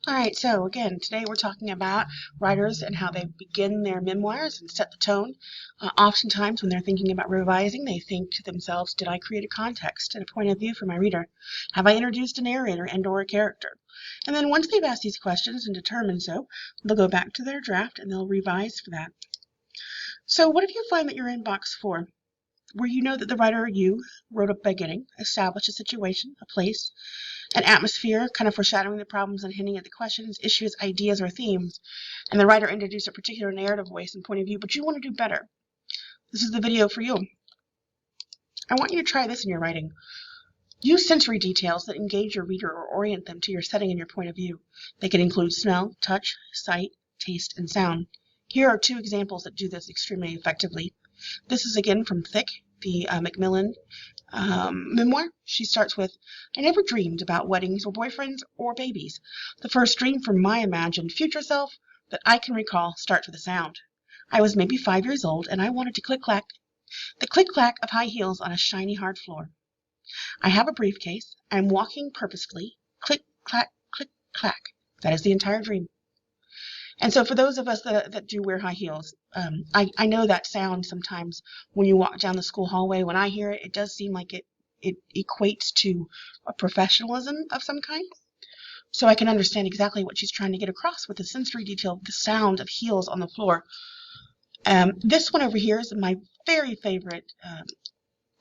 All right, so again, today we're talking about writers and how they begin their memoirs and set the tone. Oftentimes, when they're thinking about revising, they think to themselves, did I create a context and a point of view for my reader? Have I introduced a narrator and/or a character? And then once they've asked these questions and determined so, they'll go back to their draft and they'll revise for that. So what if you find that you're in box 4, where you know that the writer or you wrote a beginning, established a situation, a place, an atmosphere, kind of foreshadowing the problems and hinting at the questions, issues, ideas, or themes, and the writer introduced a particular narrative voice and point of view, but you want to do better. This is the video for you. I want you to try this in your writing. Use sensory details that engage your reader or orient them to your setting and your point of view. They can include smell, touch, sight, taste, and sound. Here are 2 examples that do this extremely effectively. This is again from Thick, the Macmillan memoir. She starts with, I never dreamed about weddings or boyfriends or babies. The first dream from my imagined future self that I can recall starts with a sound. I was maybe 5 years old and I wanted to click-clack, the click-clack of high heels on a shiny hard floor. I have a briefcase. I'm walking purposefully. Click-clack, click-clack. That is the entire dream. And so for those of us that do wear high heels, I know that sound sometimes when you walk down the school hallway. When I hear it, it does seem like it equates to a professionalism of some kind. So I can understand exactly what she's trying to get across with the sensory detail of the sound of heels on the floor. This one over here is my very favorite,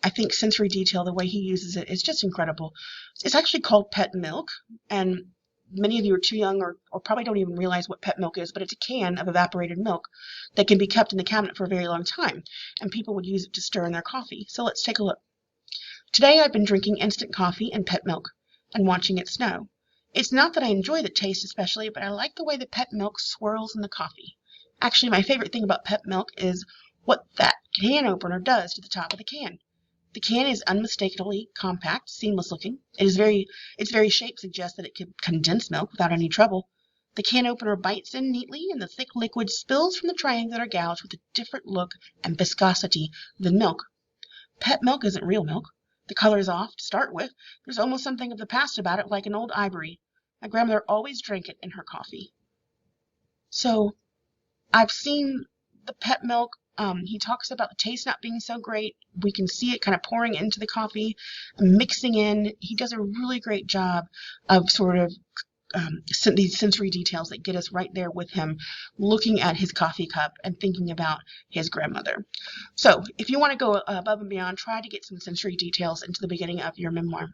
I think, sensory detail. The way he uses it is just incredible. It's actually called Pet Milk, and many of you are too young or probably don't even realize what pet milk is, but it's a can of evaporated milk that can be kept in the cabinet for a very long time, and people would use it to stir in their coffee. So let's take a look. Today I've been drinking instant coffee and pet milk and watching it snow. It's not that I enjoy the taste especially, but I like the way the pet milk swirls in the coffee. Actually, my favorite thing about pet milk is what that can opener does to the top of the can. The can is unmistakably compact, seamless looking. Its very shape suggests that it can condense milk without any trouble. The can opener bites in neatly, and the thick liquid spills from the triangular gouge with a different look and viscosity than milk. Pet milk isn't real milk. The color is off to start with. There's almost something of the past about it, like an old ivory. My grandmother always drank it in her coffee. So I've seen the pet milk. He talks about the taste not being so great. We can see it kind of pouring into the coffee, mixing in. He does a really great job of sort of these sensory details that get us right there with him, looking at his coffee cup and thinking about his grandmother. So if you want to go above and beyond, try to get some sensory details into the beginning of your memoir.